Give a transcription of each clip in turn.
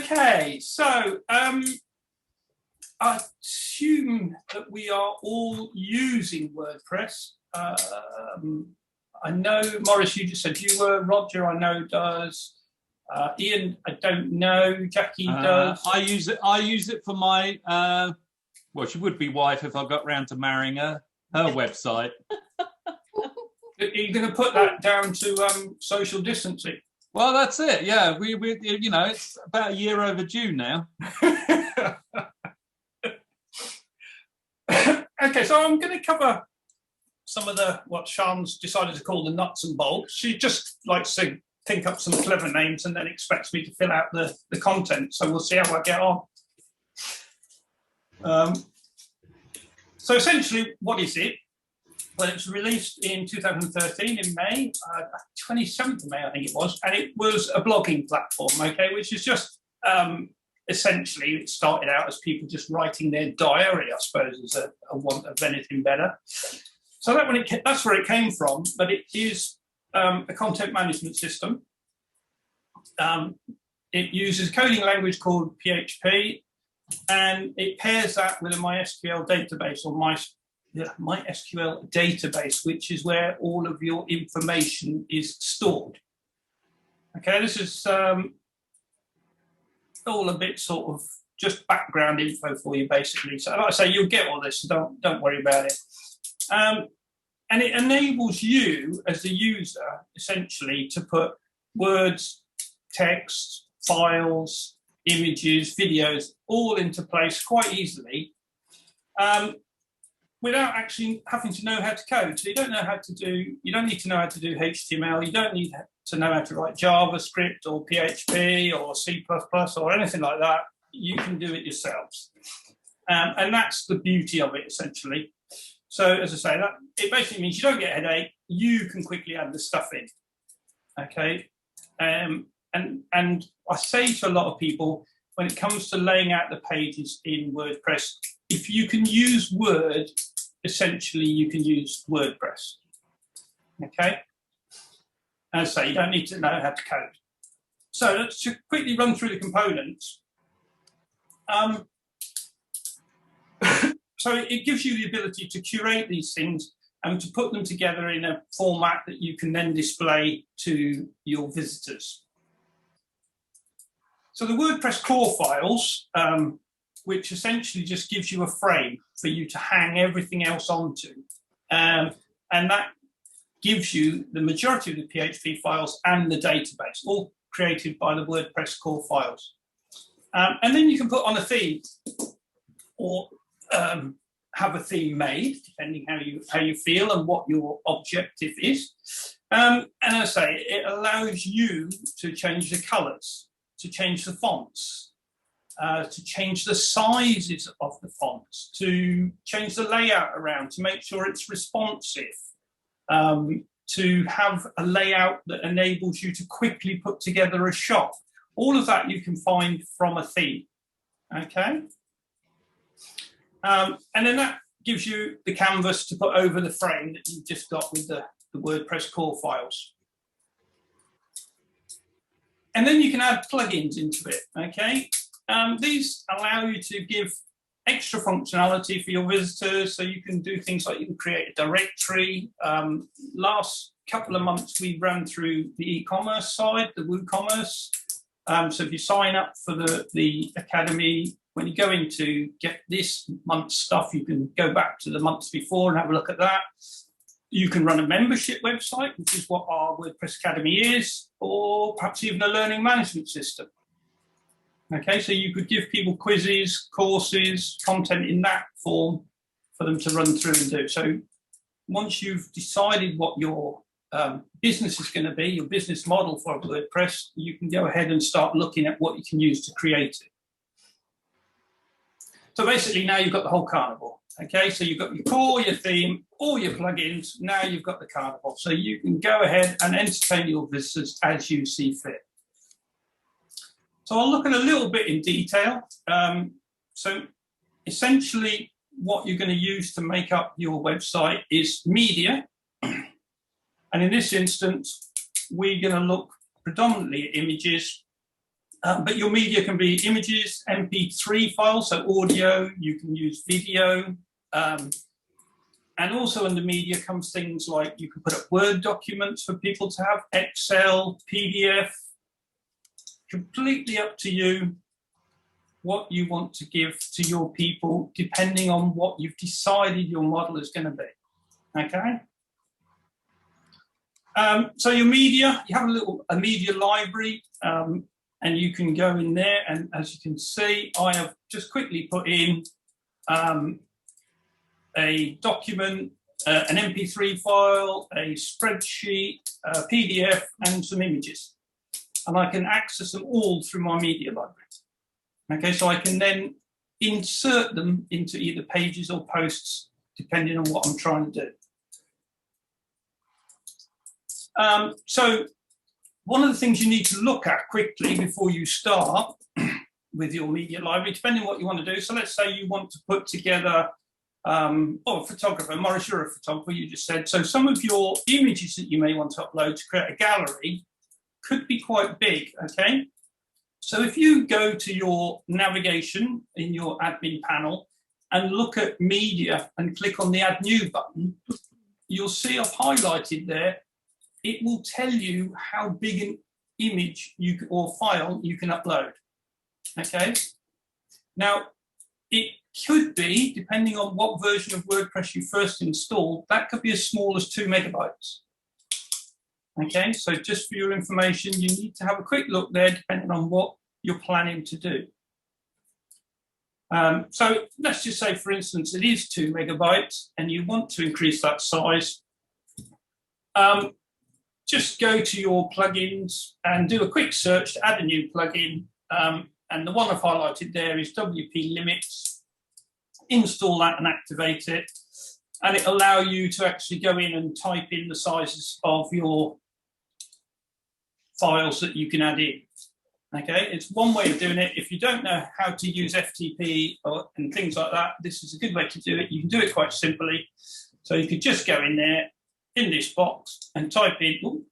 Okay, so I assume that we are all using WordPress. I know, Maurice, you just said you were. Roger, I know, does. Ian, I don't know. Jackie does. I use it for my well, she would be wife if I got round to marrying her website. Are you going to put that down to social distancing? Well, that's it. Yeah, we you know, it's about a year overdue now. Okay, so I'm going to cover some of what Sian's decided to call the nuts and bolts. She just likes to think up some clever names and then expects me to fill out the content. So we'll see how I get on. So essentially, what is it? Well, it was released in 2013 in May, 27th of May, I think it was, and it was a blogging platform, okay, which is just essentially, it started out as people just writing their diary, I suppose, as a want of anything better. So that's where it came from, but it is a content management system. It uses a coding language called PHP, and it pairs that with a MySQL database or MySQL database, which is where all of your information is stored. Okay, this is all a bit sort of just background info for you, basically. So like I say, you'll get all this, so don't worry about it. And it enables you as the user, essentially, to put words, text, files, images, videos, all into place quite easily, without actually having to know how to code. So you don't need to know how to do HTML, you don't need to know how to write JavaScript or PHP or C++ or anything like that. You can do it yourselves. And that's the beauty of it, essentially. So as I say, that it basically means you don't get a headache, you can quickly add the stuff in, okay? And I say to a lot of people, when it comes to laying out the pages in WordPress, if you can use Word, essentially you can use WordPress, okay? As I say, you don't need to know how to code. So let's just quickly run through the components. So it gives you the ability to curate these things and to put them together in a format that you can then display to your visitors. So the WordPress core files, which essentially just gives you a frame for you to hang everything else onto. And that gives you the majority of the PHP files and the database, all created by the WordPress core files. And then you can put on a theme or have a theme made, depending how you feel and what your objective is. And as I say, it allows you to change the colors, to change the fonts, to change the sizes of the fonts, to change the layout around, to make sure it's responsive, to have a layout that enables you to quickly put together a shop. All of that you can find from a theme, okay? And then that gives you the canvas to put over the frame that you've just got with the WordPress core files. And then you can add plugins into it, okay? These allow you to give extra functionality for your visitors, so you can do things like you can create a directory. Last couple of months, we ran through the e-commerce side, the Woocommerce. So if you sign up for the Academy, when you go in to get this month's stuff, you can go back to the months before and have a look at that. You can run a membership website, which is what our WordPress Academy is, or perhaps even a learning management system. Okay, so you could give people quizzes, courses, content in that form for them to run through and do. So once you've decided what your business is going to be, your business model for WordPress, you can go ahead and start looking at what you can use to create it. So basically now you've got the whole carnival. Okay, so you've got your core, your theme, all your plugins. Now you've got the carnival. So you can go ahead and entertain your visitors as you see fit. So I'll look at a little bit in detail. So essentially what you're going to use to make up your website is media. And in this instance, we're going to look predominantly at images. But your media can be images, MP3 files, so audio, you can use video. And also under media comes things like you can put up Word documents for people to have, Excel, PDF, completely up to you what you want to give to your people, depending on what you've decided your model is going to be, okay? So your media, you have a media library, and you can go in there, and as you can see, I have just quickly put in a document, an MP3 file, a spreadsheet, a PDF, and some images. And I can access them all through my media library. Okay, so I can then insert them into either pages or posts, depending on what I'm trying to do. So one of the things you need to look at quickly before you start with your media library, depending on what you want to do. So let's say you want to put together, a photographer, Maurice, you're a photographer, you just said. So some of your images that you may want to upload to create a gallery could be quite big, okay? So if you go to your navigation in your admin panel and look at media and click on the add new button, you'll see I've highlighted there, it will tell you how big an image or file you can upload, okay? Now, it could be, depending on what version of WordPress you first install, that could be as small as 2 megabytes. Okay, so just for your information, you need to have a quick look there, depending on what you're planning to do. So let's just say, for instance, it is 2 megabytes and you want to increase that size. Just go to your plugins and do a quick search to add a new plugin. And the one I've highlighted there is WP Limits. Install that and activate it. And it'll allow you to actually go in and type in the sizes of your files that you can add in. Okay, it's one way of doing it. If you don't know how to use FTP and things like that, this is a good way to do it. You can do it quite simply. So you could just go in there, in this box, and type in,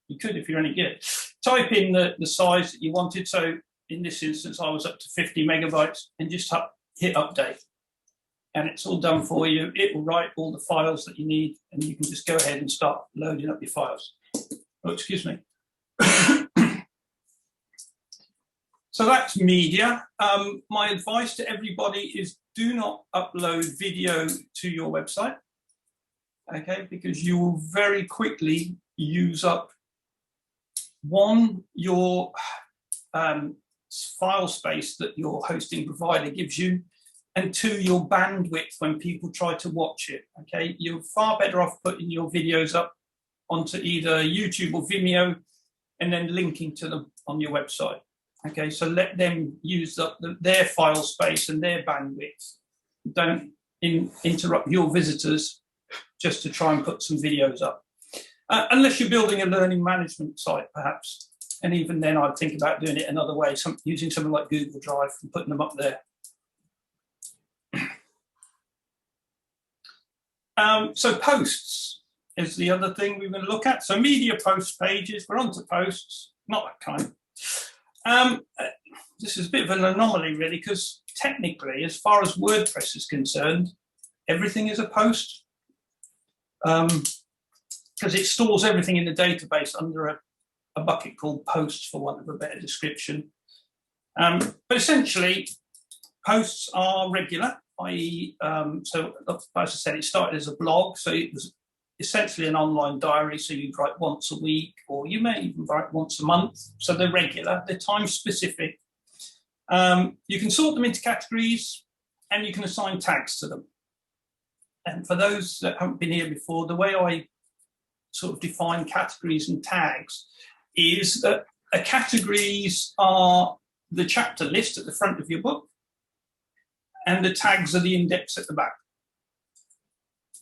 you could if you're any good, type in the size that you wanted. So in this instance, I was up to 50 megabytes and just hit update. And it's all done for you. It will write all the files that you need, and you can just go ahead and start loading up your files. Oh, excuse me. So that's media. My advice to everybody is do not upload video to your website, okay? Because you will very quickly use up, one, your file space that your hosting provider gives you, and two, your bandwidth when people try to watch it, okay? You're far better off putting your videos up onto either YouTube or Vimeo and then linking to them on your website, okay? So let them use up their file space and their bandwidth. Don't interrupt your visitors just to try and put some videos up. Unless you're building a learning management site, perhaps. And even then, I'd think about doing it another way, using something like Google Drive and putting them up there. So posts is the other thing we're going to look at. So media post pages, we're on to posts, not that kind. This is a bit of an anomaly, really, because technically, as far as WordPress is concerned, everything is a post. Because it stores everything in the database under a bucket called posts, for want of a better description. But essentially, posts are regular, i.e., so as I said, it started as a blog, so it was essentially an online diary, so you'd write once a week, or you may even write once a month, so they're regular, they're time-specific. You can sort them into categories, and you can assign tags to them. And for those that haven't been here before, the way I sort of define categories and tags is that categories are the chapter list at the front of your book, and the tags are the index at the back.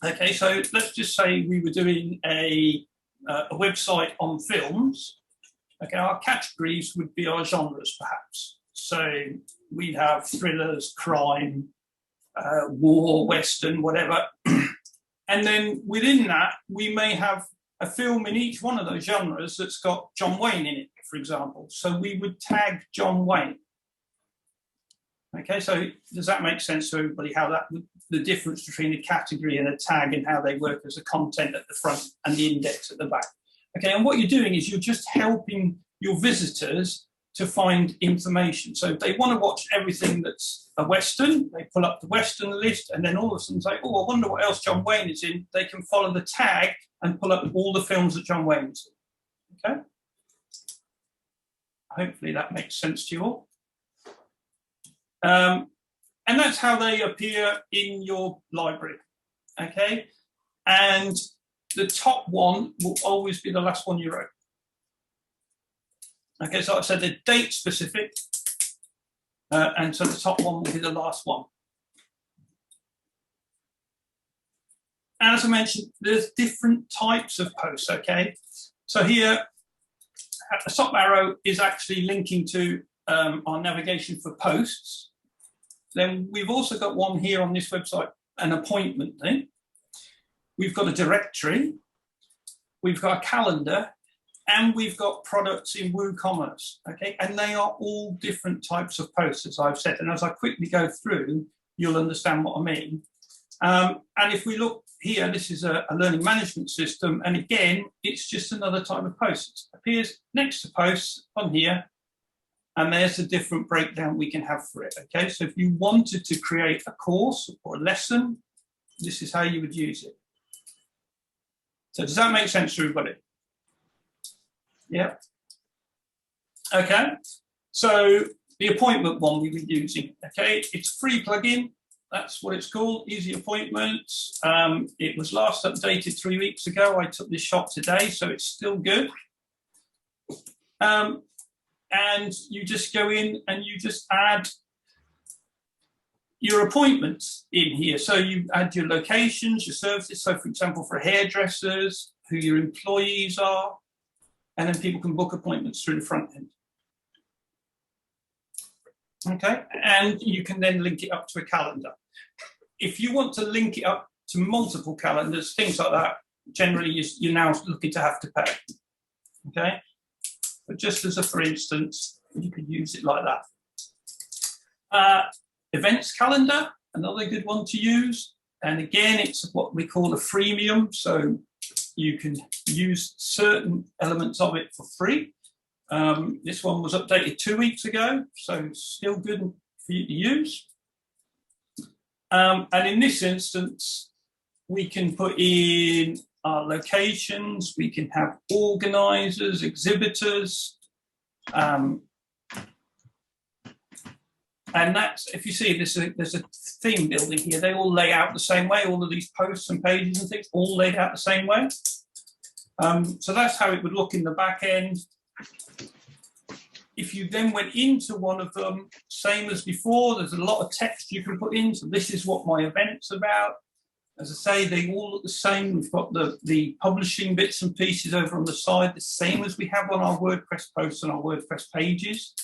Okay, so let's just say we were doing a website on films. Okay, our categories would be our genres, perhaps. So we'd have thrillers, crime, war, western, whatever. And then within that, we may have a film in each one of those genres that's got John Wayne in it, for example. So we would tag John Wayne. Okay, so does that make sense to everybody, how that, the difference between a category and a tag and how they work as a content at the front and the index at the back? Okay, and what you're doing is you're just helping your visitors to find information. So if they want to watch everything that's a Western, they pull up the Western list, and then all of a sudden say, oh, I wonder what else John Wayne is in. They can follow the tag and pull up all the films that John Wayne is in. Okay? Hopefully that makes sense to you all. And that's how they appear in your library. Okay? And the top one will always be the last one you wrote. Okay, so I said they're date specific, and so the top one will be the last one. And as I mentioned, there's different types of posts, okay? So here, the top arrow is actually linking to our navigation for posts. Then we've also got one here on this website, an appointment thing. We've got a directory, we've got a calendar, and we've got products in Woocommerce, okay? And they are all different types of posts, as I've said. And as I quickly go through, you'll understand what I mean. And if we look here, this is a learning management system. And again, it's just another type of post. It appears next to posts on here. And there's a different breakdown we can have for it, okay? So if you wanted to create a course or a lesson, this is how you would use it. So does that make sense to everybody? Yeah. Okay. So the appointment one we were using, okay? It's a free plugin. That's what it's called, Easy Appointments. It was last updated 3 weeks ago. I took this shot today, so it's still good. And you just go in and you just add your appointments in here. So you add your locations, your services. So for example, for hairdressers, who your employees are, and then people can book appointments through the front end. Okay, and you can then link it up to a calendar. If you want to link it up to multiple calendars, things like that, generally you're now looking to have to pay. Okay, but just as a for instance, you could use it like that. Events calendar, another good one to use. And again, it's what we call a freemium. So you can use certain elements of it for free. This one was updated 2 weeks ago, so it's still good for you to use. And in this instance, we can put in our locations, we can have organisers, exhibitors, and that's, if you see, there's a theme building here. They all lay out the same way. All of these posts and pages and things all laid out the same way. So that's how it would look in the back end. If you then went into one of them, same as before, there's a lot of text you can put in. So this is what my event's about. As I say, they all look the same. We've got the publishing bits and pieces over on the side, the same as we have on our WordPress posts and our WordPress pages.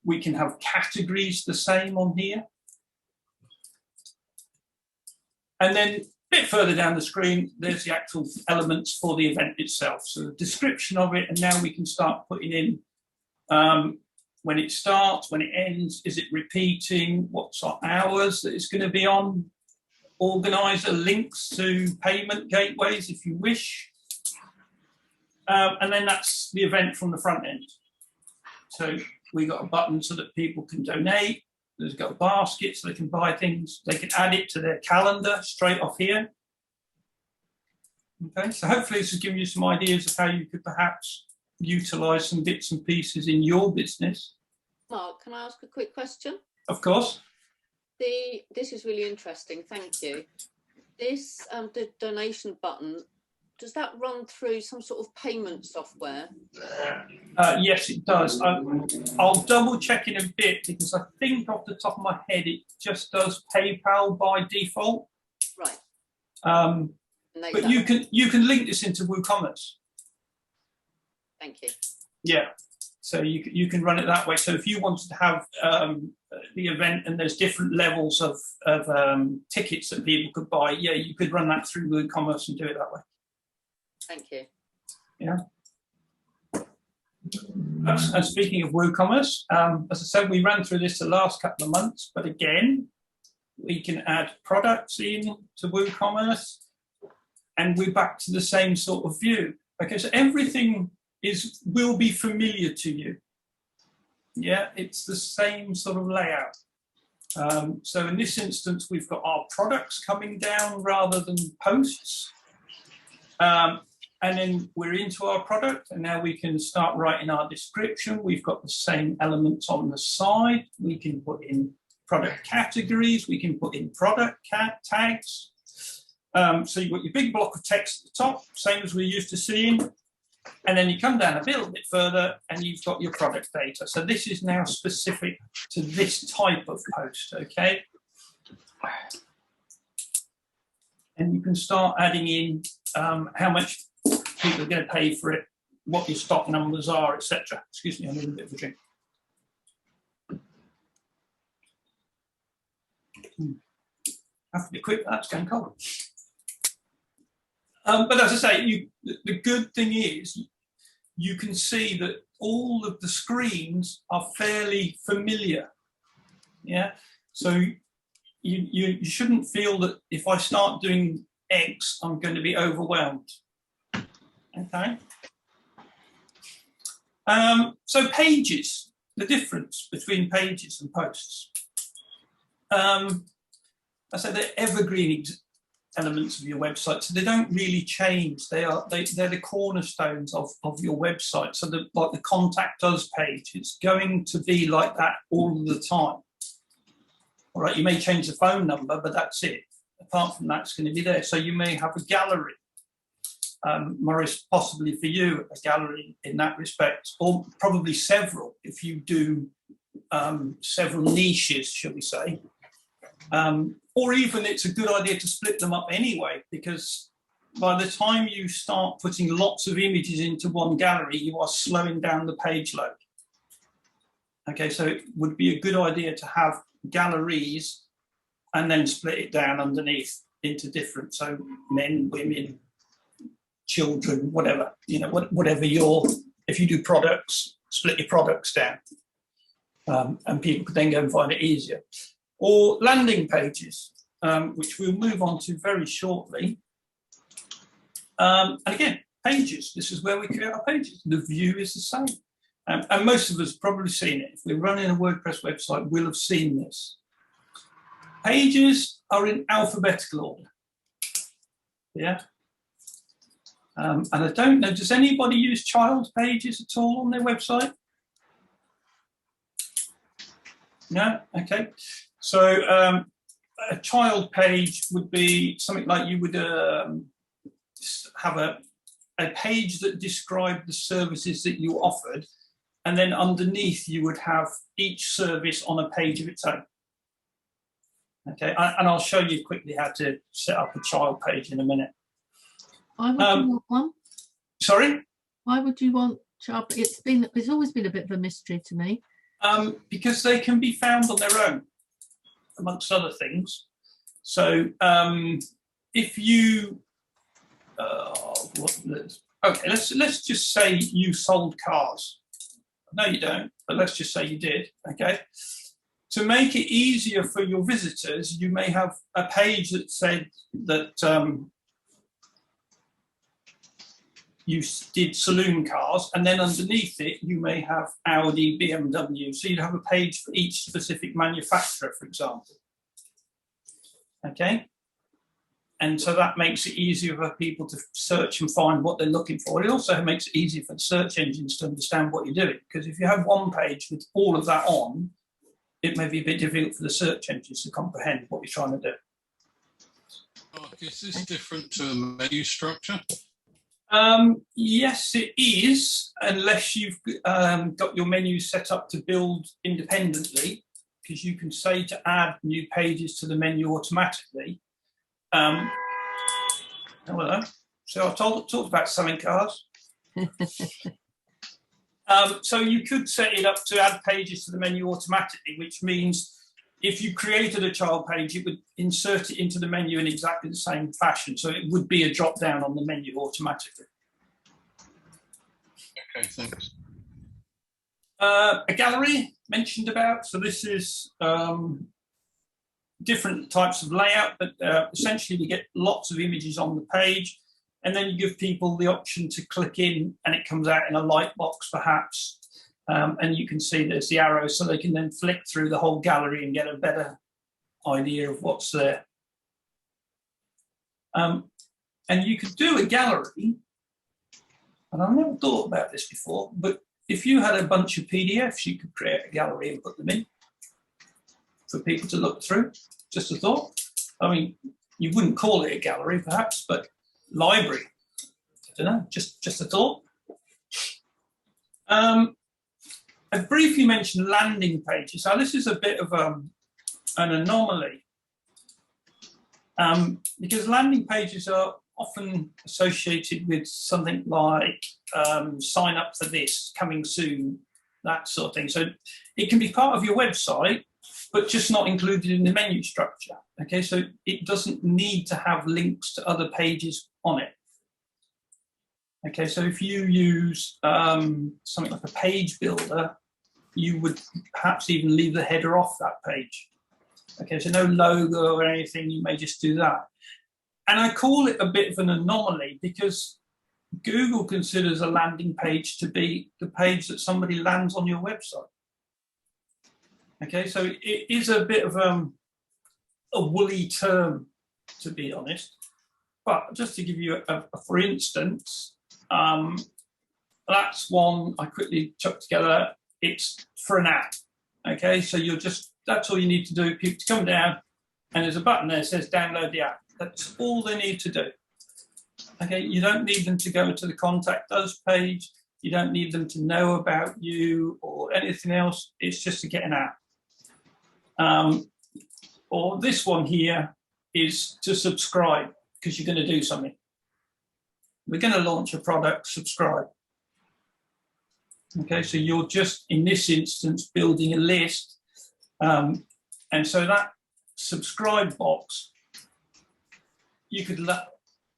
We can have categories the same on here. And then a bit further down the screen, there's the actual elements for the event itself. So the description of it, and now we can start putting in when it starts, when it ends, is it repeating, what's our hours that it's going to be on, organizer links to payment gateways if you wish. And then that's the event from the front end. So we got a button so that people can donate. There's got a basket so they can buy things. They can add it to their calendar straight off here. Okay, so hopefully this has given you some ideas of how you could perhaps utilize some bits and pieces in your business. Mark, can I ask a quick question? Of course. This is really interesting, thank you. This the donation button, does that run through some sort of payment software? Yes, it does. I'll double check in a bit because I think off the top of my head it just does PayPal by default. Right. But you can link this into WooCommerce. Thank you. Yeah. So you can run it that way. So if you wanted to have the event and there's different levels of tickets that people could buy, yeah, you could run that through WooCommerce and do it that way. Thank you. Yeah. And speaking of WooCommerce, as I said, we ran through this the last couple of months, but again, we can add products in to WooCommerce, and we're back to the same sort of view. Okay, so everything will be familiar to you. Yeah, it's the same sort of layout. So in this instance, we've got our products coming down rather than posts. And then we're into our product, and now we can start writing our description. We've got the same elements on the side. We can put in product categories. We can put in product tags. So you've got your big block of text at the top, same as we're used to seeing. And then you come down a little bit further and you've got your product data. So this is now specific to this type of post, okay? And you can start adding in how much people are going to pay for it, what your stock numbers are, etc. Excuse me, I need a bit of a drink. Have to be quick, that's going cold. But as I say, the good thing is you can see that all of the screens are fairly familiar. Yeah, so you shouldn't feel that if I start doing X, I'm going to be overwhelmed. Okay. So pages, the difference between pages and posts. I said they're evergreen elements of your website, so they don't really change. They're the cornerstones of your website. So like the contact us page, it's going to be like that all the time. All right, you may change the phone number, but that's it. Apart from that, it's going to be there. So you may have a gallery. Maurice, possibly for you, a gallery in that respect, or probably several if you do several niches, shall we say. Or even it's a good idea to split them up anyway, because by the time you start putting lots of images into one gallery, you are slowing down the page load. Okay, so it would be a good idea to have galleries and then split it down underneath into different, so men, women, children, whatever, you know, whatever if you do products, split your products down, and people could then go and find it easier. Or landing pages, which we'll move on to very shortly. And again, pages, this is where we create our pages. The view is the same. And most of us have probably seen it. If we're running a WordPress website, we'll have seen this. Pages are in alphabetical order. Yeah. And I don't know, does anybody use child pages at all on their website? No? Okay. So a child page would be something like you would have a page that described the services that you offered, and then underneath you would have each service on a page of its own. Okay, and I'll show you quickly how to set up a child page in a minute. Why would you want one? Sorry? Why would you want child? It's always been a bit of a mystery to me. Because they can be found on their own, amongst other things. So if you, okay, let's just say you sold cars. No, you don't, but let's just say you did, okay? To make it easier for your visitors, you may have a page that said that you did saloon cars, and then underneath it, you may have Audi, BMW. So you'd have a page for each specific manufacturer, for example. Okay? And so that makes it easier for people to search and find what they're looking for. It also makes it easier for the search engines to understand what you're doing, because if you have one page with all of that on, it may be a bit difficult for the search engines to comprehend what you're trying to do. Is this different to a menu structure? Yes, it is, unless you've got your menu set up to build independently, because you can say to add new pages to the menu automatically. Hello. So I talked about selling cars. So you could set it up to add pages to the menu automatically, which means if you created a child page, it would insert it into the menu in exactly the same fashion. So it would be a drop down on the menu automatically. Okay, thanks. A gallery mentioned about. So this is different types of layout, but essentially we get lots of images on the page, and then you give people the option to click in and it comes out in a light box perhaps, and you can see there's the arrow, so they can then flick through the whole gallery and get a better idea of what's there. And you could do a gallery, and I've never thought about this before, but if you had a bunch of PDFs, you could create a gallery and put them in for people to look through. Just a thought. I mean, you wouldn't call it a gallery perhaps, but library. I don't know, just a thought. I briefly mentioned landing pages. Now this is a bit of an anomaly because landing pages are often associated with something like sign up for this, coming soon, that sort of thing. So it can be part of your website, but just not included in the menu structure. Okay, so it doesn't need to have links to other pages on it. Okay, so if you use something like a page builder, you would perhaps even leave the header off that page. Okay, so no logo or anything, you may just do that. And I call it a bit of an anomaly because Google considers a landing page to be the page that somebody lands on your website. Okay, so it is a bit of a woolly term, to be honest. But just to give you a for instance, that's one I quickly chucked together. It's for an app. Okay, so that's all you need to do. People to come down, and there's a button there that says download the app. That's all they need to do. Okay, you don't need them to go to the contact us page. You don't need them to know about you or anything else. It's just to get an app. Or this one here is to subscribe because you're going to do something. We're going to launch a product, subscribe. Okay, so you're just, in this instance, building a list. And so that subscribe box, you could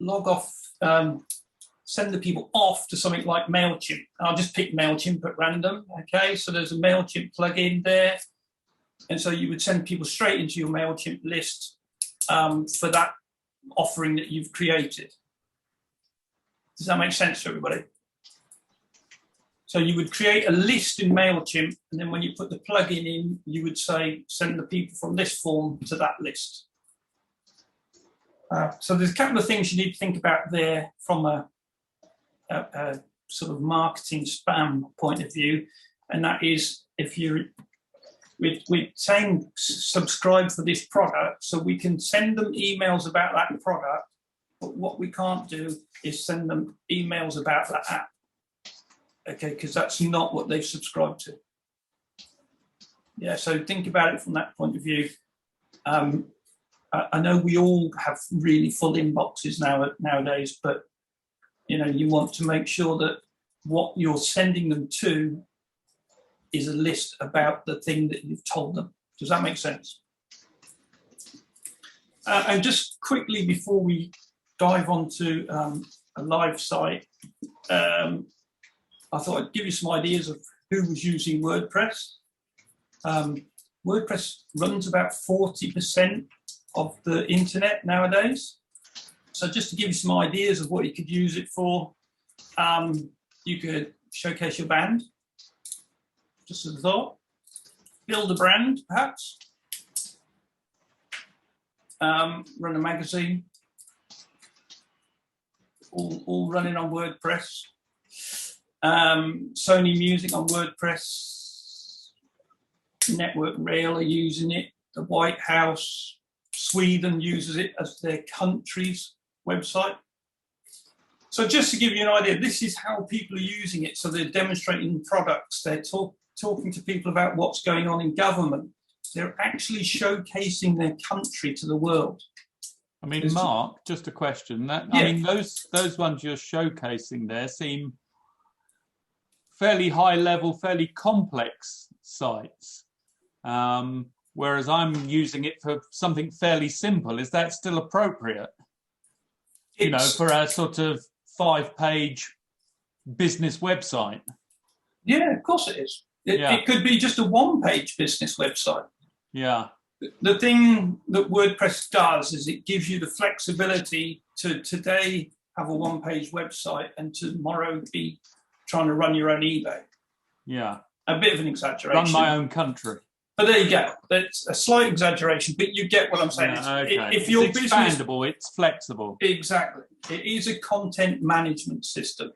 log off, send the people off to something like MailChimp. I'll just pick MailChimp at random. Okay, so there's a MailChimp plugin there. And so you would send people straight into your MailChimp list for that offering that you've created. Does that make sense to everybody? So you would create a list in MailChimp, and then when you put the plugin in, you would say, send the people from this form to that list. So there's a couple of things you need to think about there from a sort of marketing spam point of view. And that is, if we're saying subscribe for this product, so we can send them emails about that product, but what we can't do is send them emails about that app. Okay, because that's not what they've subscribed to. Yeah, so think about it from that point of view. I know we all have really full inboxes nowadays, but you want to make sure that what you're sending them to is a list about the thing that you've told them. Does that make sense? And just quickly before we dive onto a live site, I thought I'd give you some ideas of who was using WordPress. WordPress runs about 40% of the internet nowadays. So just to give you some ideas of what you could use it for, you could showcase your band, just as a thought. Build a brand, perhaps. Run a magazine. All running on WordPress. Sony Music on WordPress. Network Rail are using it. The White House, Sweden uses it as their country's website. So just to give you an idea, this is how people are using it. So they're demonstrating products. They're talking to people about what's going on in government. They're actually showcasing their country to the world. I mean, Mark, just a question. I mean, those ones you're showcasing there seem fairly high level, fairly complex sites. Whereas I'm using it for something fairly simple. Is that still appropriate? For a sort of 5-page business website. Yeah, of course it is. It could be just a one-page business website. Yeah. The thing that WordPress does is it gives you the flexibility to today have a one-page website and tomorrow be trying to run your own eBay. Yeah. A bit of an exaggeration. Run my own country. But there you go. That's a slight exaggeration, but you get what I'm saying. Yeah, okay. If your it's business, expandable, it's flexible. exactly. It is a content management system.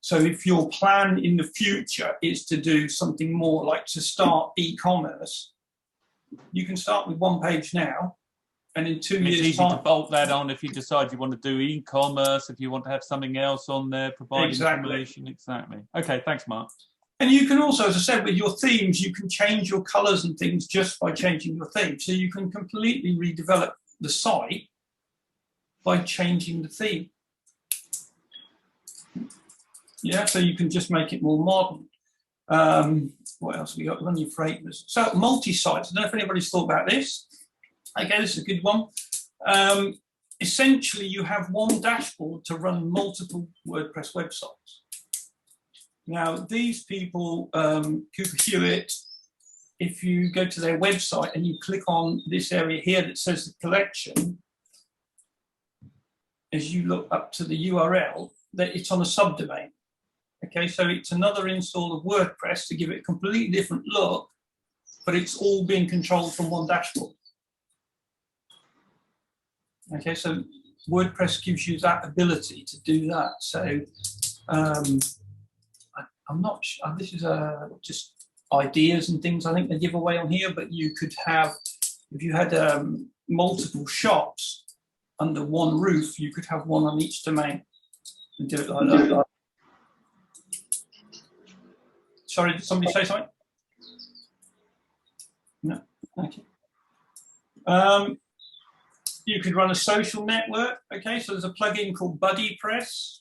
So if your plan in the future is to do something more like to start e-commerce, you can start with one page now, and in 2 years' It's easy time, to bolt that on if you decide you want to do e-commerce, if you want to have something else on there, provide information. Exactly. Okay, thanks, Mark. And you can also, as I said, with your themes, you can change your colours and things just by changing your theme. So you can completely redevelop the site by changing the theme. Yeah, so you can just make it more modern. What else we got? Run your freightless. So multi-sites. I don't know if anybody's thought about this. Okay, this is a good one. Essentially, you have one dashboard to run multiple WordPress websites. Now, these people, Cooper Hewitt, if you go to their website and you click on this area here that says the collection, as you look up to the URL, that it's on a subdomain. Okay, so it's another install of WordPress to give it a completely different look, but it's all being controlled from one dashboard. Okay, so WordPress gives you that ability to do that. So I'm not sure, this is just ideas and things I think they give away on here, but you could have, if you had multiple shops under one roof, you could have one on each domain and do it like that. Sorry, did somebody say something? No, thank you. You could run a social network. Okay, so there's a plugin called BuddyPress.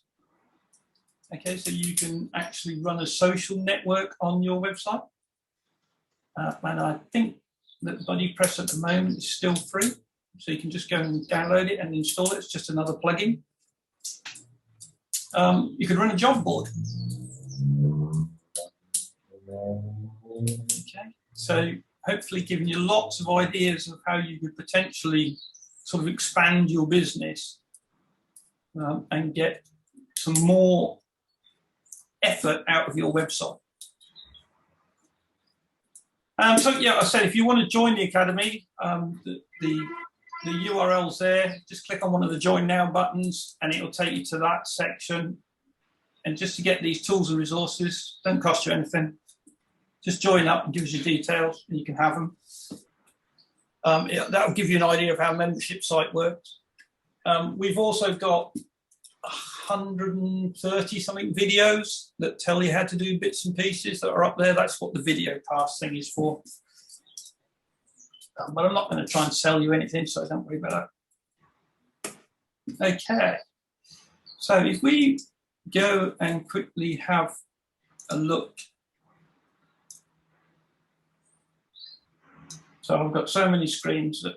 Okay, so you can actually run a social network on your website. And I think that BuddyPress at the moment is still free. So you can just go and download it and install it. It's just another plugin. You could run a job board. Okay, so hopefully giving you lots of ideas of how you could potentially sort of expand your business and get some more effort out of your website. So yeah, I said if you want to join the academy, the URL's there. Just click on one of the join now buttons and it'll take you to that section. And just to get these tools and resources, don't cost you anything. Just join up and give us your details and you can have them. That will give you an idea of how a membership site works. We've also got 130 something videos that tell you how to do bits and pieces that are up there. That's what the video pass thing is for. But I'm not going to try and sell you anything, so don't worry about that. Okay. So if we go and quickly have a look. So I've got so many screens that,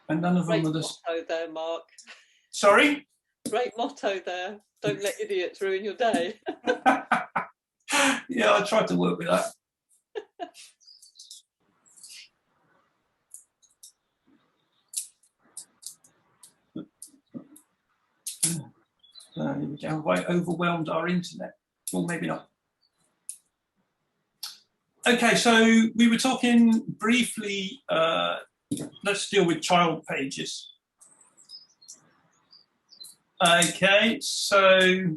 and none of them are this. Great motto there, Mark. Sorry? Great motto there. Don't let idiots ruin your day. Yeah, I tried to work with that. Here we go. Have I overwhelmed our internet? Or maybe not. Okay, so we were talking briefly, let's deal with child pages. Okay, so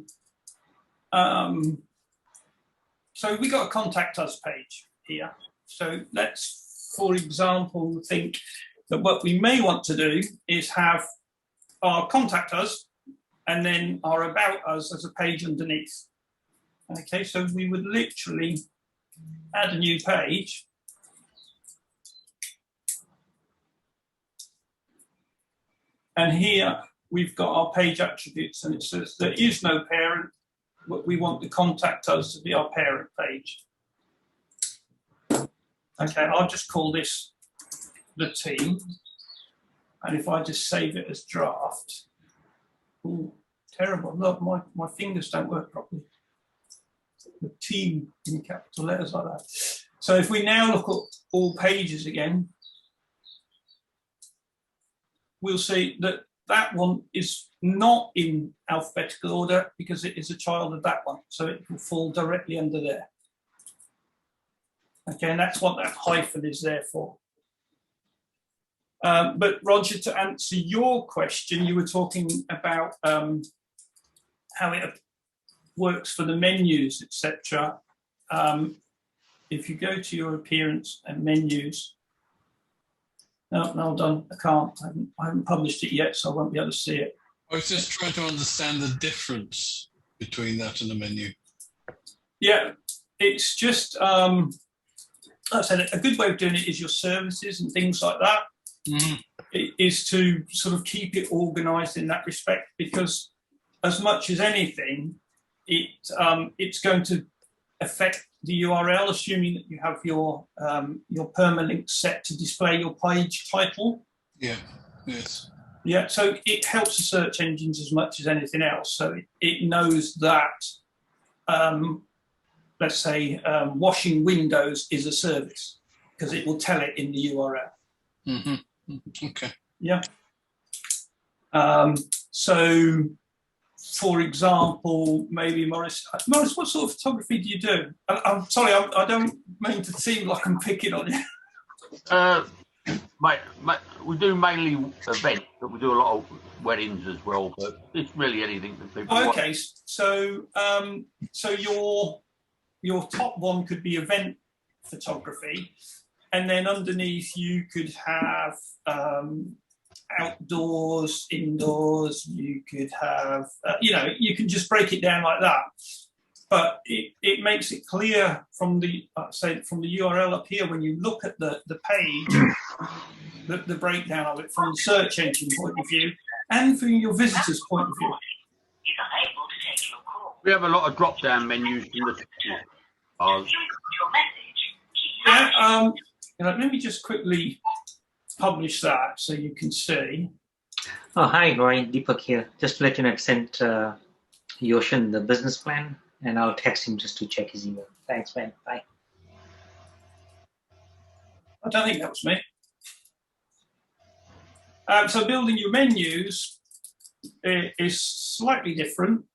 we got a contact us page here. So let's, for example, think that what we may want to do is have our contact us and then our about us as a page underneath. Okay, so we would literally add a new page. And here we've got our page attributes and it says there is no parent, but we want the contact us to be our parent page. Okay, I'll just call this the team. And if I just save it as draft, ooh, terrible, look, my fingers don't work properly. the team in capital letters like that. So if we now look at all pages again, we'll see that that one is not in alphabetical order because it is a child of that one. So it will fall directly under there. Okay, and that's what that hyphen is there for. But Roger, to answer your question, you were talking about how it works for the menus, etc. If you go to your appearance and menus, no, hold on, I can't. I haven't published it yet, so I won't be able to see it. I was just trying to understand the difference between that and the menu. Yeah, it's just, like I said, a good way of doing it is your services and things like that. Mm-hmm. It is to sort of keep it organised in that respect, because as much as anything, it's going to affect the URL, assuming that you have your permalink set to display your page title. Yeah. Yes. Yeah. So it helps the search engines as much as anything else. So it knows that, let's say, washing windows is a service because it will tell it in the URL. Mm-hmm. Okay. Yeah. So, for example, maybe Morris, what sort of photography do you do? I'm sorry, I don't mean to seem like I'm picking on you. We do mainly events, but we do a lot of weddings as well. But it's really anything that people. Oh, okay, so your top one could be event photography, and then underneath you could have outdoors, indoors. You could have, you can just break it down like that. But it makes it clear from the from the URL up here when you look at the page, the breakdown of it from the search engine point of view and from your visitors' point of view. We have a lot of drop-down menus in the. Yeah. Let me just quickly publish that so you can see. Oh, hi, Roy. Deepak here. Just to let you know, I sent Yoshin the business plan, and I'll text him just to check his email. Thanks, man. Bye. I don't think that was me. So building your menus is slightly different.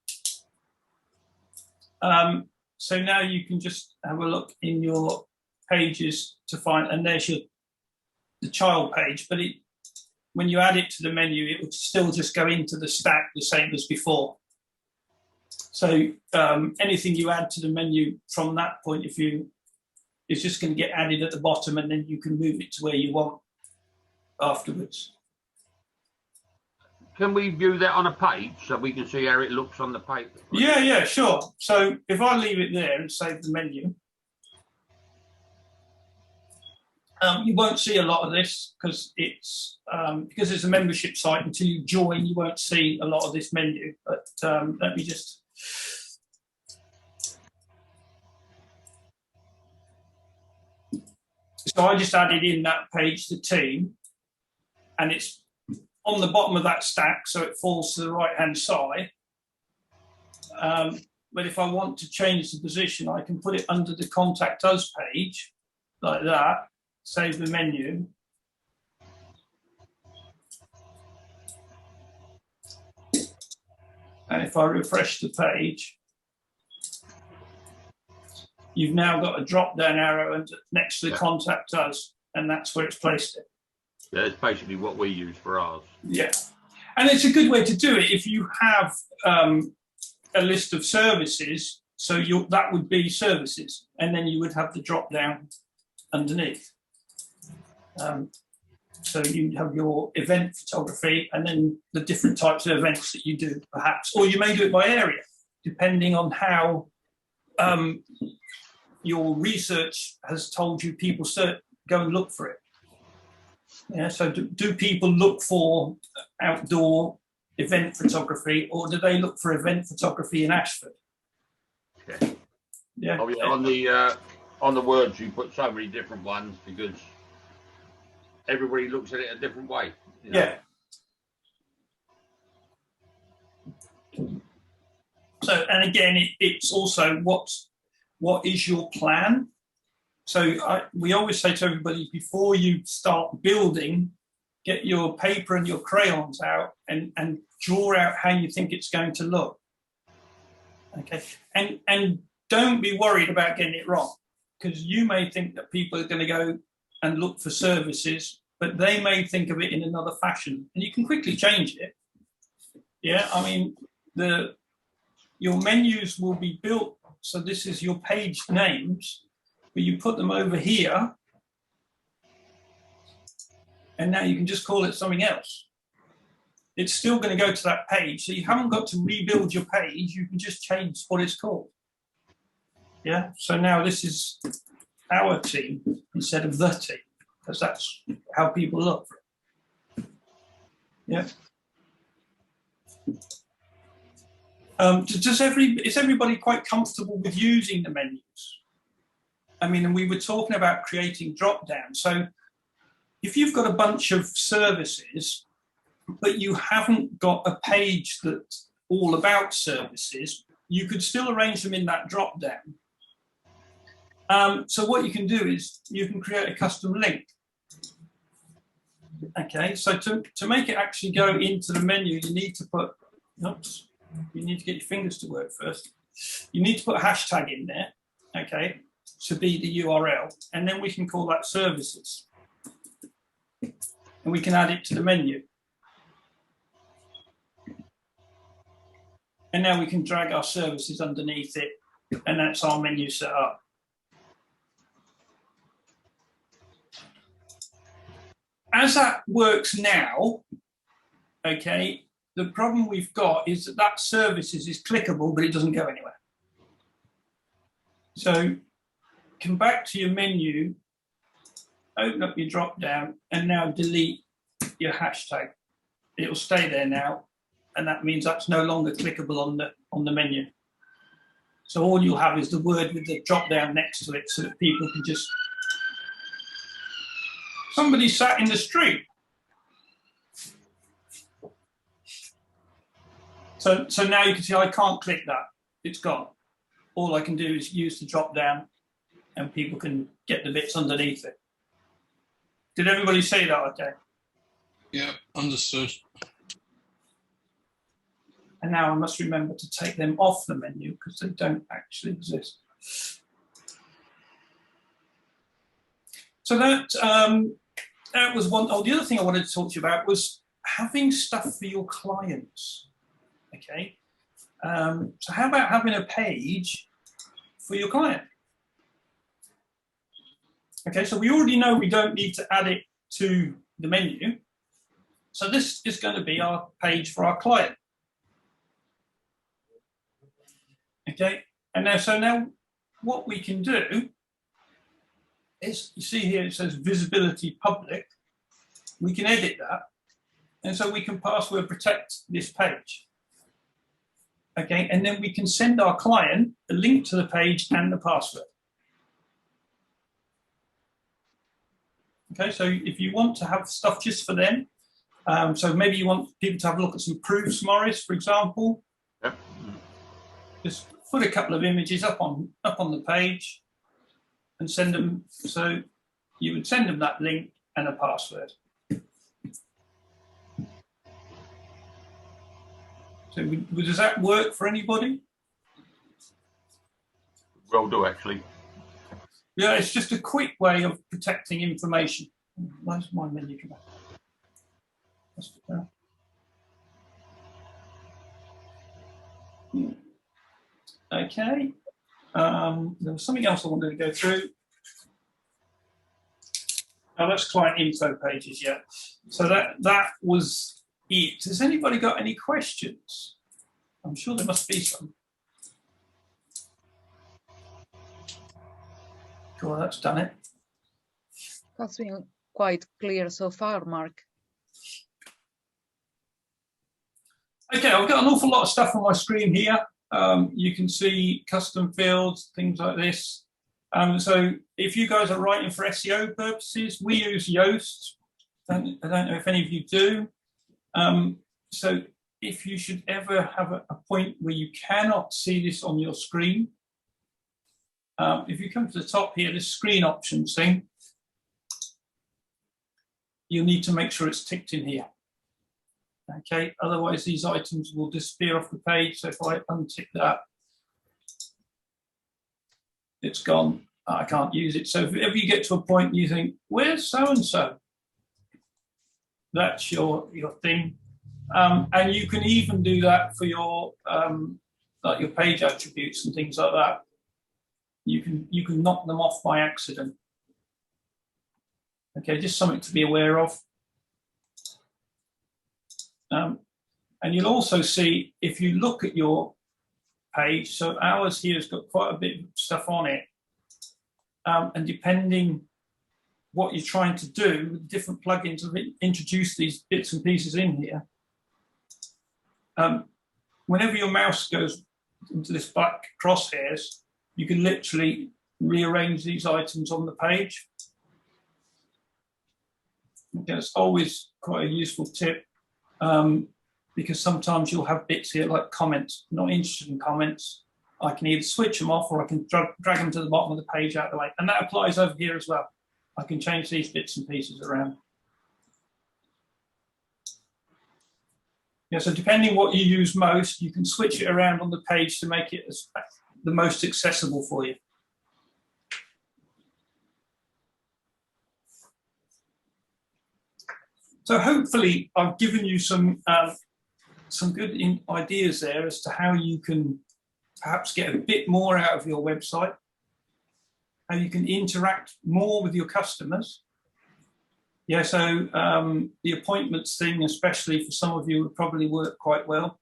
So now you can just have a look in your pages to find, and there's the child page, but when you add it to the menu, it would still just go into the stack the same as before. So anything you add to the menu from that point of view is just going to get added at the bottom, and then you can move it to where you want afterwards. Can we view that on a page so we can see how it looks on the page? Yeah, sure. So if I leave it there and save the menu, you won't see a lot of this because it's a membership site. Until you join, you won't see a lot of this menu. But let me just. So I just added in that page to team, and it's on the bottom of that stack, so it falls to the right-hand side. But if I want to change the position, I can put it under the Contact Us page, like that, save the menu. And if I refresh the page, you've now got a drop-down arrow next to the Contact Us, and that's where it's placed it. Yeah, it's basically what we use for ours. Yeah, and it's a good way to do it if you have a list of services. So that would be services, and then you would have the drop-down underneath. So you have your event photography, and then the different types of events that you do, perhaps, or you may do it by area, depending on how your research has told you people go and look for it. Yeah, so do people look for outdoor event photography, or do they look for event photography in Ashford? Okay. Yeah. Oh, yeah. On the words, you put so many different ones because everybody looks at it a different way. You know? Yeah. So, and again, it's also what is your plan? So we always say to everybody, before you start building, get your paper and your crayons out and draw out how you think it's going to look. Okay, and don't be worried about getting it wrong, because you may think that people are going to go and look for services, but they may think of it in another fashion, and you can quickly change it. Yeah, I mean, your menus will be built, so this is your page names, but you put them over here, and now you can just call it something else. It's still going to go to that page, so you haven't got to rebuild your page, you can just change what it's called. Yeah, so now this is our team instead of the team, because that's how people look. Yeah. Is everybody quite comfortable with using the menus? I mean, and we were talking about creating drop downs. So if you've got a bunch of services, but you haven't got a page that's all about services, you could still arrange them in that drop down. So what you can do is you can create a custom link. Okay, so to make it actually go into the menu, you need to put, oops, you need to get your fingers to work first. You need to put a hashtag in there, okay, to be the URL, and then we can call that services. And we can add it to the menu. And now we can drag our services underneath it, and that's our menu set up. As that works now, okay, the problem we've got is that services is clickable, but it doesn't go anywhere. So come back to your menu, open up your drop down, and now delete your hashtag. It'll stay there now, and that means that's no longer clickable on the menu. So all you'll have is the word with the drop down next to it, so that people can just. Somebody sat in the street. So now you can see I can't click that. It's gone. All I can do is use the drop down, and people can get the bits underneath it. Did everybody say that okay? Yeah, understood. And now I must remember to take them off the menu because they don't actually exist. So that was one. Oh, the other thing I wanted to talk to you about was having stuff for your clients. Okay. So how about having a page for your client? Okay, so we already know we don't need to add it to the menu. So this is going to be our page for our client. Okay, and now what we can do is, you see here it says visibility public. We can edit that, and so we can password protect this page. Okay, and then we can send our client a link to the page and the password. Okay, so if you want to have stuff just for them, so maybe you want people to have a look at some proofs, Morris, for example. Yep. Just put a couple of images up on the page and send them. So you would send them that link and a password. So does that work for anybody? Will do, actually. Yeah, it's just a quick way of protecting information. Where's my menu come back? Okay. There was something else I wanted to go through. Oh, that's client info pages, yeah. So that was it. Has anybody got any questions? I'm sure there must be some. Cool, that's done it. That's been quite clear so far, Mark. Okay, I've got an awful lot of stuff on my screen here. You can see custom fields, things like this. So if you guys are writing for SEO purposes, we use Yoast. I don't know if any of you do. So if you should ever have a point where you cannot see this on your screen, If you come to the top here, this screen options thing, you'll need to make sure it's ticked in here. Okay, otherwise these items will disappear off the page. So if I untick that, it's gone. I can't use it. So if you get to a point and you think, where's so-and-so? That's your thing. And you can even do that for your like your page attributes and things like that. You can knock them off by accident. Okay, just something to be aware of. And you'll also see if you look at your page, so ours here has got quite a bit of stuff on it. And depending what you're trying to do, different plugins have introduced these bits and pieces in here. Whenever your mouse goes into this black crosshairs, you can literally rearrange these items on the page. Okay, it's always quite a useful tip because sometimes you'll have bits here like comments. Not interested in comments. I can either switch them off or I can drag them to the bottom of the page out of the way. And that applies over here as well. I can change these bits and pieces around. Yeah, so depending what you use most, you can switch it around on the page to make it the most accessible for you. So hopefully I've given you some good ideas there as to how you can perhaps get a bit more out of your website, how you can interact more with your customers. Yeah, so the appointments thing, especially for some of you, would probably work quite well.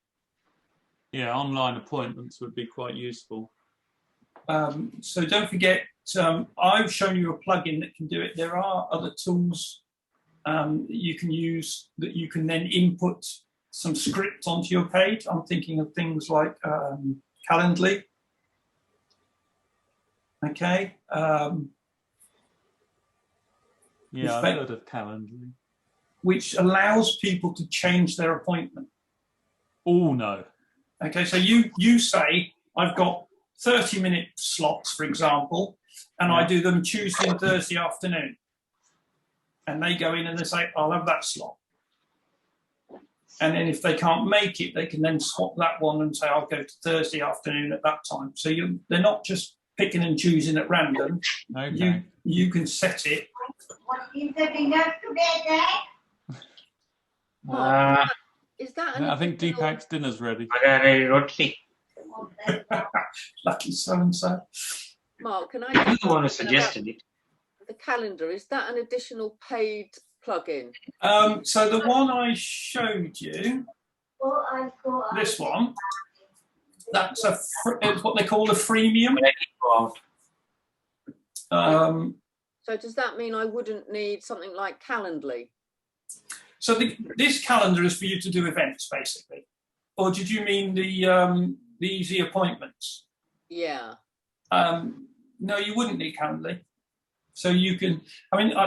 Yeah, online appointments would be quite useful. So don't forget, I've shown you a plugin that can do it. There are other tools that you can use that you can then input some script onto your page. I'm thinking of things like Calendly. Okay. Yeah, I've heard of Calendly. Which allows people to change their appointment. Oh, no. Okay, so you say, I've got 30-minute slots, for example, and I do them Tuesday and Thursday afternoon. And they go in and they say, I'll have that slot. And then if they can't make it, they can then swap that one and say, I'll go to Thursday afternoon at that time. So they're not just picking and choosing at random. Okay. You can set it. What is the dinner today, Jack? Is that I think Deepak's dinner's ready. Roti. Lucky so-and-so. Mark, can I I'm the one who suggested it. The calendar, is that an additional paid plugin? So the one I showed you, this one, that's it's what they call a freemium. So does that mean I wouldn't need something like Calendly? So this calendar is for you to do events, basically. Or did you mean the easy appointments? Yeah. No, you wouldn't need Calendly. So you can,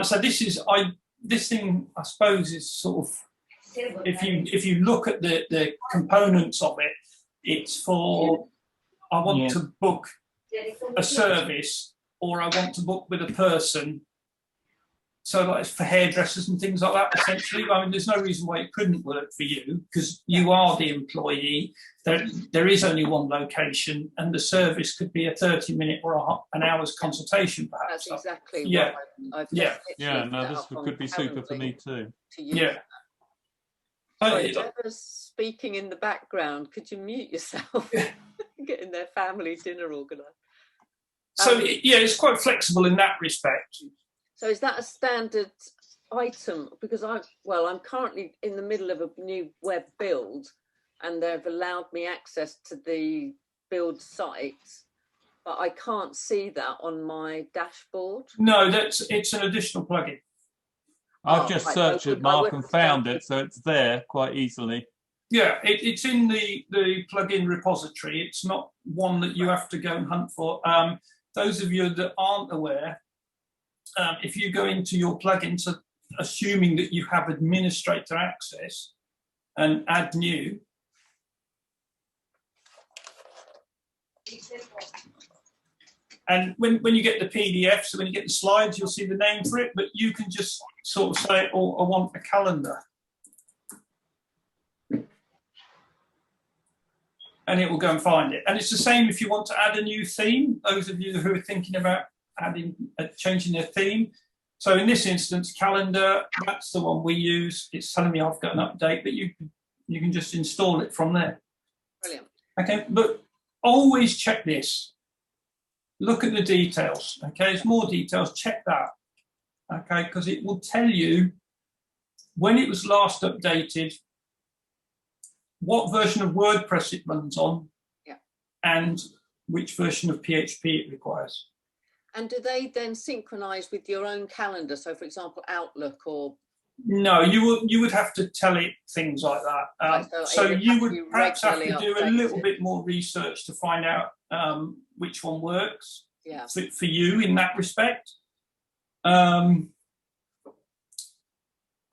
so this thing, I suppose, is sort of, if you look at the components of it, it's for, I want to book a service or I want to book with a person. So like it's for hairdressers and things like that, essentially. I mean, there's no reason why it couldn't work for you because you are the employee. There is only one location and the service could be a 30-minute or an hour's consultation, perhaps. That's exactly what I've no, this could be super for me too. Yeah. Sorry, whoever's speaking in the background, could you mute yourself? Getting their family dinner organised. So, it's quite flexible in that respect. So is that a standard item? Because I'm currently in the middle of a new web build and they've allowed me access to the build site, but I can't see that on my dashboard. No, it's an additional plugin. I've just searched it, Mark, and found it, so it's there quite easily. Yeah, it's in the plugin repository. It's not one that you have to go and hunt for. Those of you that aren't aware, if you go into your plugins, assuming that you have administrator access and add new, And when you get the PDF, so when you get the slides, you'll see the name for it, but you can just sort of say, oh, I want a calendar. And it will go and find it. And it's the same if you want to add a new theme, those of you who are thinking about changing their theme. So in this instance, calendar, that's the one we use. It's telling me I've got an update, but you can just install it from there. Brilliant. Okay, but always check this. Look at the details. Okay, there's more details. Check that. Okay, because it will tell you when it was last updated, what version of WordPress it runs on, and which version of PHP it requires. And do they then synchronize with your own calendar? So, for example, Outlook or... No, you would have to tell it things like that. Right, so you would perhaps have to do a little updated. bit more research to find out which one works Yeah. for you in that respect. I'm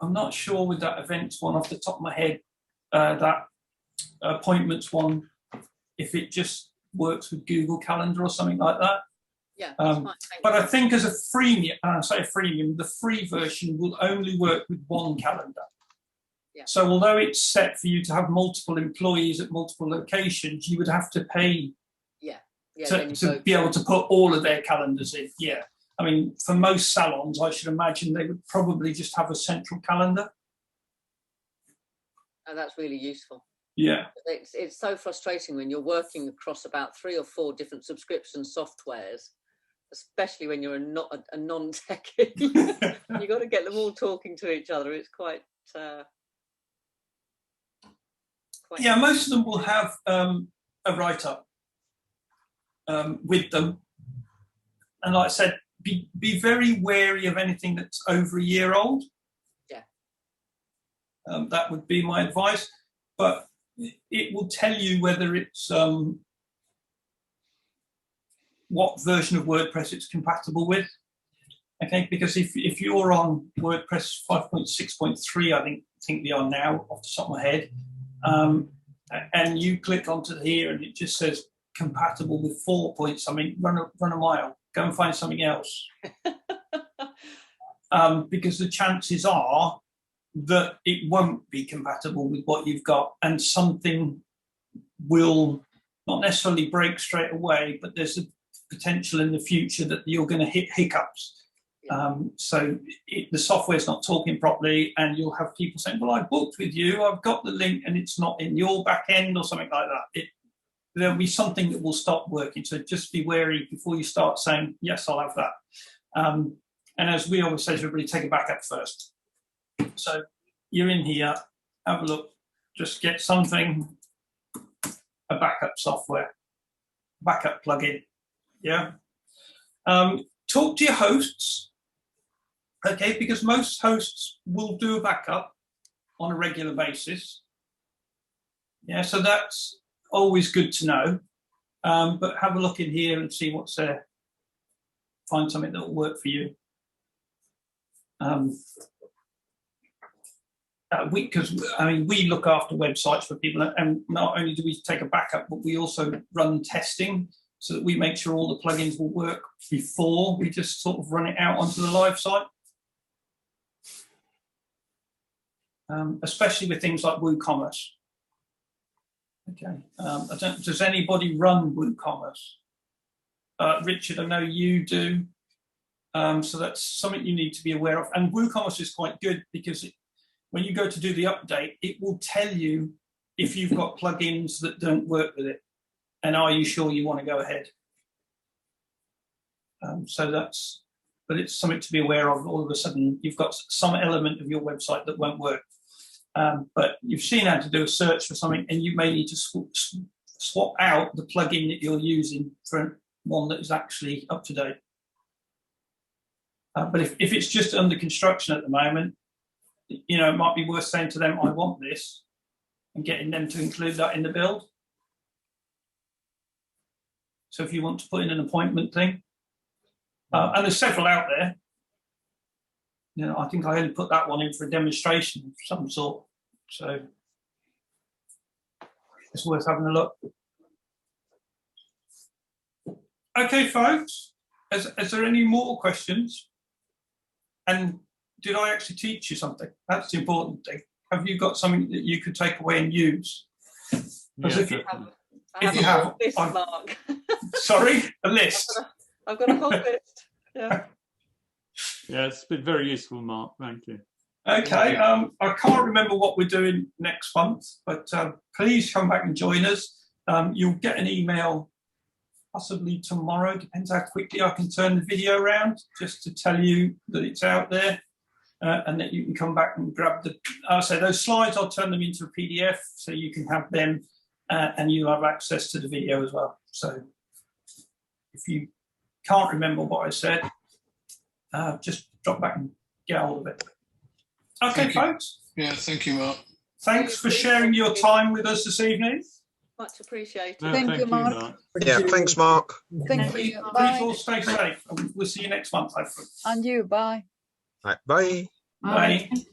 not sure with that events one off the top of my head, that appointments one, if it just works with Google Calendar or something like that. Yeah, that's fine. But I think as a freemium, the free version will only work with one calendar. Yeah. So although it's set for you to have multiple employees at multiple locations, you would have to pay to be able to put all of their calendars in. Yeah. I mean, for most salons, I should imagine they would probably just have a central calendar. Oh, that's really useful. Yeah. It's so frustrating when you're working across about 3 or 4 different subscription softwares, especially when you're not a non-techie. You've got to get them all talking to each other. It's quite yeah, most of them will have a write-up with them. And like I said, be very wary of anything that's over a year old. Yeah. That would be my advice. But it will tell you whether it's what version of WordPress it's compatible with. Okay, because if you're on WordPress 5.6.3, I think we are now off the top of my head, and you click onto here and it just says compatible with 4 point something, run a mile, go and find something else. Because the chances are that it won't be compatible with what you've got, and something will not necessarily break straight away, but there's a potential in the future that you're going to hit hiccups. So the software's not talking properly, and you'll have people saying, well, I booked with you, I've got the link, and it's not in your back end or something like that. There'll be something that will stop working. So just be wary before you start saying, yes, I'll have that. And as we always say to everybody, take a backup first. So you're in here, have a look, just get something, a backup software, backup plugin. Yeah. Talk to your hosts, okay, because most hosts will do a backup on a regular basis. Yeah, so that's always good to know. But have a look in here and see what's there. Find something that will work for you. Because we look after websites for people, and not only do we take a backup, but we also run testing so that we make sure all the plugins will work before we just sort of run it out onto the live site. Especially with things like WooCommerce. Okay. Does anybody run WooCommerce? Richard, I know you do. So that's something you need to be aware of. And WooCommerce is quite good because when you go to do the update, it will tell you if you've got plugins that don't work with it, and are you sure you want to go ahead. But it's something to be aware of. All of a sudden, you've got some element of your website that won't work. But you've seen how to do a search for something, and you may need to swap out the plugin that you're using for one that is actually up to date. But if it's just under construction at the moment, it might be worth saying to them, I want this, and getting them to include that in the build. So if you want to put in an appointment thing, and there's several out there. I think I only put that one in for a demonstration of some sort. So it's worth having a look. Okay, folks, is there any more questions? And did I actually teach you something? That's the important thing. Have you got something that you could take away and use? Because if you have, Mark. Sorry, a list. I've got a whole list. Yeah. Yeah, it's been very useful, Mark. Thank you. Okay, I can't remember what we're doing next month, but please come back and join us. You'll get an email possibly tomorrow, depends how quickly I can turn the video around, just to tell you that it's out there and that you can come back and grab the, I'll say those slides, I'll turn them into a PDF so you can have them and you'll have access to the video as well. So if you can't remember what I said, just drop back and get hold of it. Okay, folks. Yeah, thank you, Mark. Thanks for sharing your time with us this evening. Much appreciated. No, Thank you, Mark. Yeah, thanks, Mark. Thank Please you. all Bye. stay safe. And we'll see you next month, hopefully. And you. Bye. Right, bye. Bye.